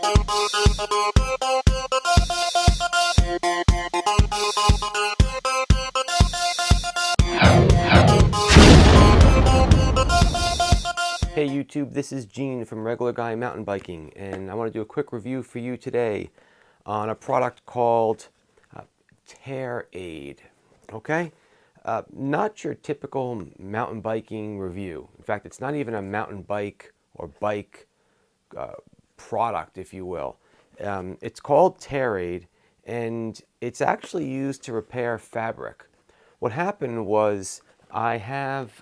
Hey YouTube, this is Gene from Regular Guy Mountain Biking, and I want to do a quick review for you today on a product called Tear Aid. Okay? Not your typical mountain biking review. In fact, it's not even a mountain bike or bike product, if you will. It's called Tear Aid, and it's actually used to repair fabric. What happened was I have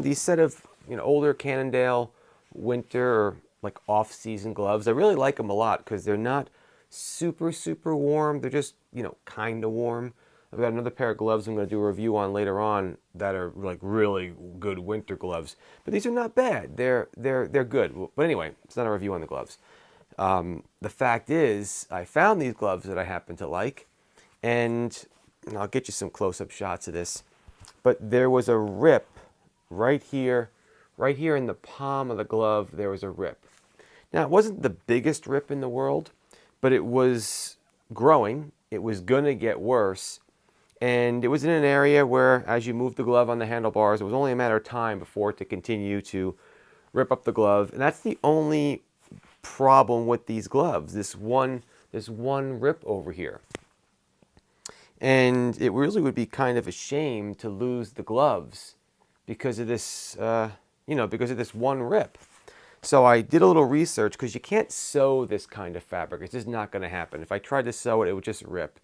these set of older Cannondale winter or like off-season gloves. I really like them a lot because they're not super warm. They're just kind of warm. I've got another pair of gloves I'm going to do a review on later on that are like really good winter gloves. But these are not bad. They're good. But anyway, it's not a review on the gloves. The fact is, I found these gloves that I happen to like, and I'll get you some close-up shots of this. But there was a rip right here in the palm of the glove. There was a rip. Now, it wasn't the biggest rip in the world, but it was growing. It was going to get worse. And it was in an area where, as you move the glove on the handlebars, it was only a matter of time before it to continue to rip up the glove. And that's the only problem with these gloves, this one rip over here. And it really would be kind of a shame to lose the gloves because of this, because of this one rip. So I did a little research because you can't sew this kind of fabric. It's just not going to happen. If I tried to sew it, it would just rip.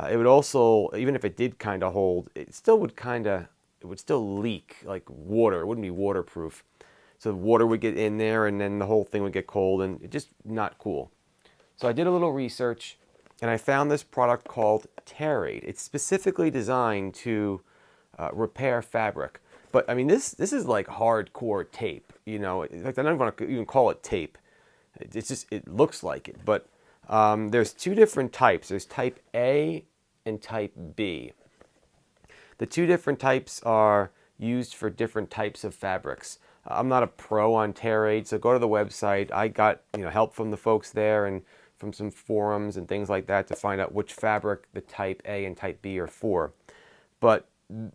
It would also, even if it did kind of hold, it would still leak like water. It wouldn't be waterproof. So the water would get in there and then the whole thing would get cold, and it's just not cool. So I did a little research and I found this product called Tear Aid. It's specifically designed to repair fabric. But I mean, this is like hardcore tape. In fact, I don't want to even call it tape. It looks like it. But there's two different types. There's type A and type B. The two different types are used for different types of fabrics. I'm not a pro on Tear Aid, so go to the website. I got help from the folks there and from some forums and things like that to find out which fabric the type A and type B are for. But,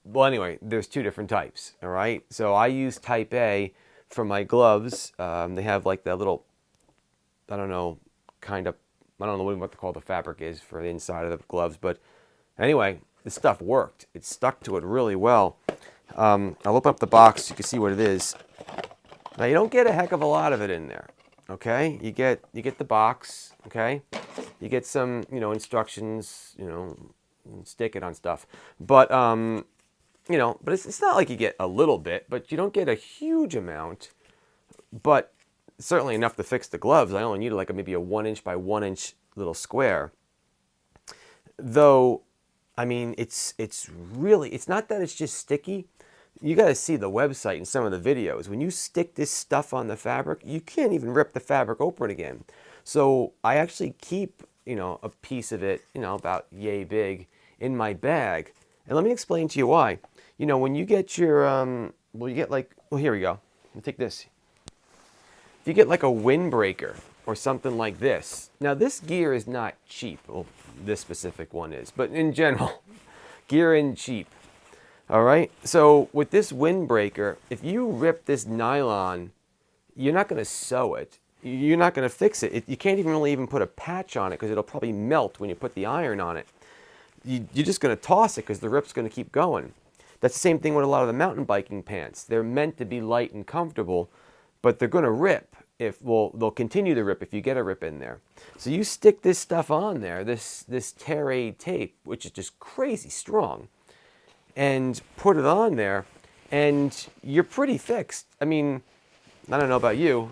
well, anyway, there's two different types, all right? So I use type A for my gloves. They have like that little, I don't know what to call the fabric is for the inside of the gloves. But anyway, this stuff worked. It stuck to it really well. I'll open up the box so you can see what it is. Now, you don't get a heck of a lot of it in there. Okay, you get the box. Okay, you get some instructions. Stick it on stuff. But but it's not like you get a little bit. But you don't get a huge amount. But certainly enough to fix the gloves. I only needed like maybe a 1 inch by 1 inch little square. Though, I mean, it's not that it's just sticky. You got to see the website and some of the videos. When you stick this stuff on the fabric, you can't even rip the fabric open again. So I actually keep, a piece of it, about yay big in my bag. And let me explain to you why. When you get your, here we go. Let me take this. If you get like a windbreaker or something like this. Now, this gear is not cheap. Well, this specific one is. But in general, gear isn't cheap. All right, so with this windbreaker, if you rip this nylon, you're not going to sew it. You're not going to fix it. You can't even put a patch on it because it'll probably melt when you put the iron on it. You're just going to toss it because the rip's going to keep going. That's the same thing with a lot of the mountain biking pants. They're meant to be light and comfortable, but they're going to rip. They'll continue to rip if you get a rip in there. So you stick this stuff on there, this Tear Aid tape, which is just crazy strong, and put it on there, and you're pretty fixed. I mean, I don't know about you.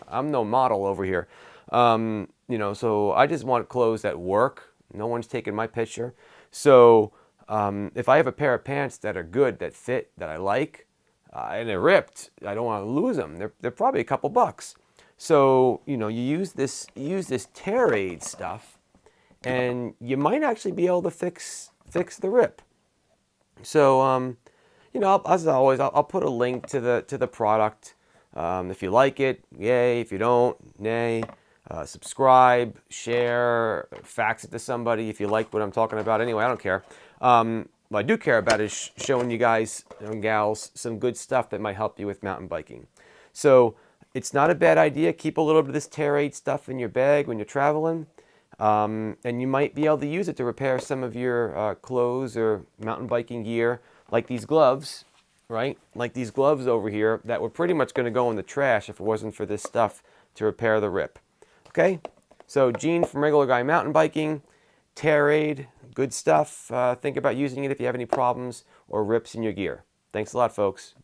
I'm no model over here. So I just want clothes that work. No one's taking my picture. So if I have a pair of pants that are good, that fit, that I like, and they're ripped, I don't want to lose them. They're probably a couple bucks. So, you use this Tear Aid stuff, and you might actually be able to fix the rip. So, as always, I'll put a link to the product If you like it, yay. If you don't, nay. Subscribe, share, fax it to somebody if you like what I'm talking about. Anyway, I don't care. What I do care about is showing you guys and gals some good stuff that might help you with mountain biking. So it's not a bad idea. Keep a little bit of this Tear-Aid stuff in your bag when you're traveling. And you might be able to use it to repair some of your clothes or mountain biking gear, like these gloves, right? Like these gloves over here that were pretty much going to go in the trash if it wasn't for this stuff to repair the rip. Okay, so Gene from Regular Guy Mountain Biking, Tear-Aid, good stuff. Think about using it if you have any problems or rips in your gear. Thanks a lot, folks.